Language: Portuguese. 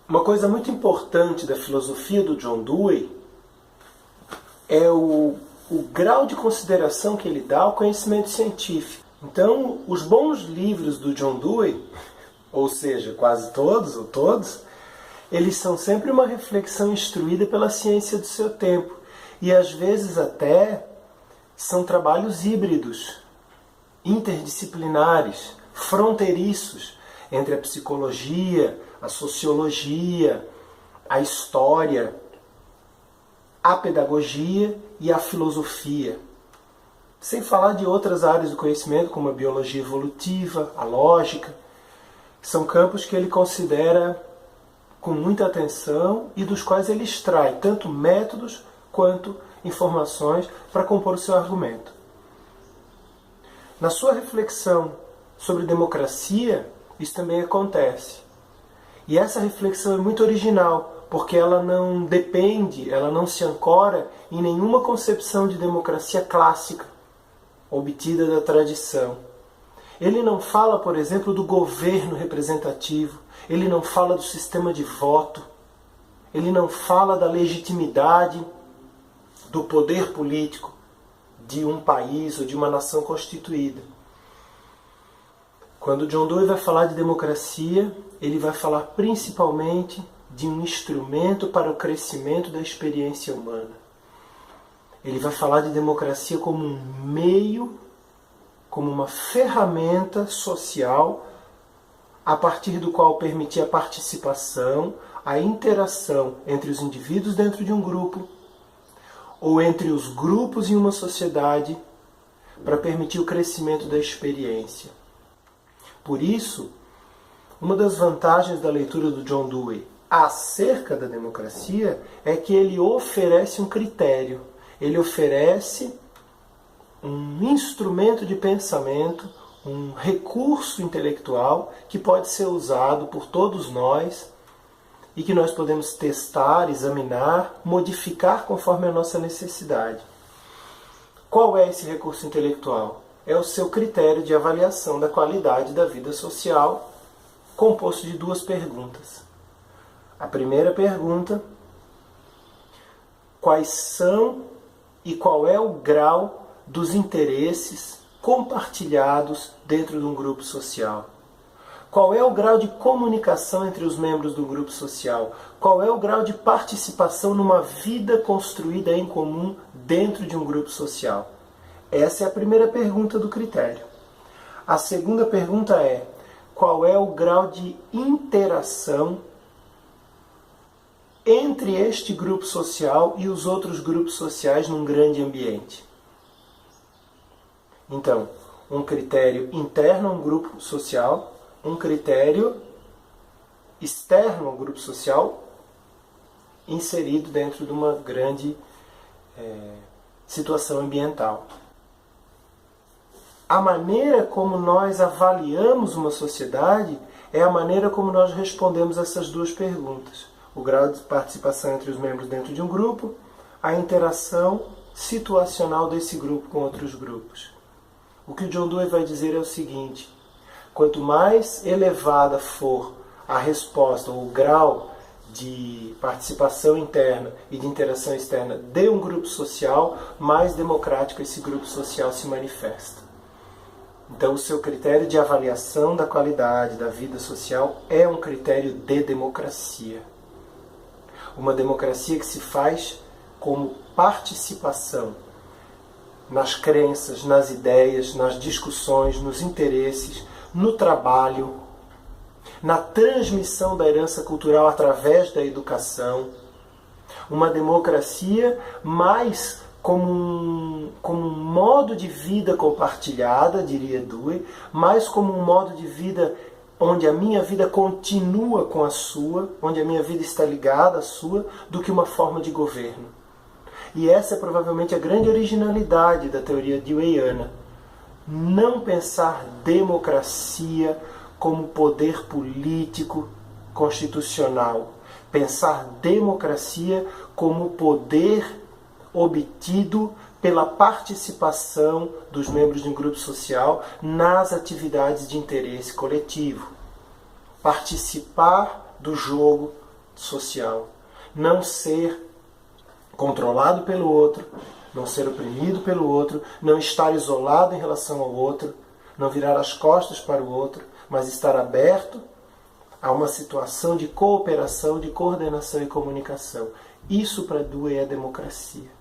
Uma coisa muito importante da filosofia do John Dewey é o grau de consideração que ele dá ao conhecimento científico. Então, os bons livros do John Dewey, ou seja, quase todos ou todos, eles são sempre uma reflexão instruída pela ciência do seu tempo. E às vezes até são trabalhos híbridos, interdisciplinares, fronteiriços entre a psicologia, a sociologia, a história, a pedagogia e a filosofia. Sem falar de outras áreas do conhecimento, como a biologia evolutiva, a lógica. São campos que ele considera com muita atenção e dos quais ele extrai tanto métodos quanto informações para compor o seu argumento. Na sua reflexão sobre democracia, isso também acontece. E essa reflexão é muito original, porque ela não depende, ela não se ancora em nenhuma concepção de democracia clássica, obtida da tradição. Ele não fala, por exemplo, do governo representativo, ele não fala do sistema de voto, ele não fala da legitimidade do poder político de um país ou de uma nação constituída. Quando John Dewey vai falar de democracia, ele vai falar principalmente de um instrumento para o crescimento da experiência humana. Ele vai falar de democracia como um meio, como uma ferramenta social a partir do qual permitir a participação, a interação entre os indivíduos dentro de um grupo ou entre os grupos em uma sociedade para permitir o crescimento da experiência. Por isso, uma das vantagens da leitura do John Dewey acerca da democracia é que ele oferece um critério, ele oferece um instrumento de pensamento, um recurso intelectual que pode ser usado por todos nós e que nós podemos testar, examinar, modificar conforme a nossa necessidade. Qual é esse recurso intelectual? É o seu critério de avaliação da qualidade da vida social, composto de duas perguntas. A primeira pergunta: quais são e qual é o grau dos interesses compartilhados dentro de um grupo social? Qual é o grau de comunicação entre os membros do grupo social? Qual é o grau de participação numa vida construída em comum dentro de um grupo social? Essa é a primeira pergunta do critério. A segunda pergunta é: qual é o grau de interação entre este grupo social e os outros grupos sociais num grande ambiente? Então, um critério interno a um grupo social, um critério externo ao grupo social, inserido dentro de uma grande situação ambiental. A maneira como nós avaliamos uma sociedade é a maneira como nós respondemos essas duas perguntas. O grau de participação entre os membros dentro de um grupo, a interação situacional desse grupo com outros grupos. O que o John Dewey vai dizer é o seguinte: quanto mais elevada for a resposta, ou o grau de participação interna e de interação externa de um grupo social, mais democrático esse grupo social se manifesta. Então, o seu critério de avaliação da qualidade da vida social é um critério de democracia. Uma democracia que se faz como participação nas crenças, nas ideias, nas discussões, nos interesses, no trabalho, na transmissão da herança cultural através da educação. Uma democracia mais como um modo de vida compartilhada, diria Dewey, mais como um modo de vida onde a minha vida continua com a sua, onde a minha vida está ligada à sua, do que uma forma de governo. E essa é provavelmente a grande originalidade da teoria deweyana. Não pensar democracia como poder político constitucional. Pensar democracia como poder obtido pela participação dos membros de um grupo social nas atividades de interesse coletivo. Participar do jogo social. Não ser controlado pelo outro, não ser oprimido pelo outro, não estar isolado em relação ao outro, não virar as costas para o outro, mas estar aberto a uma situação de cooperação, de coordenação e comunicação. Isso para Dewey é democracia.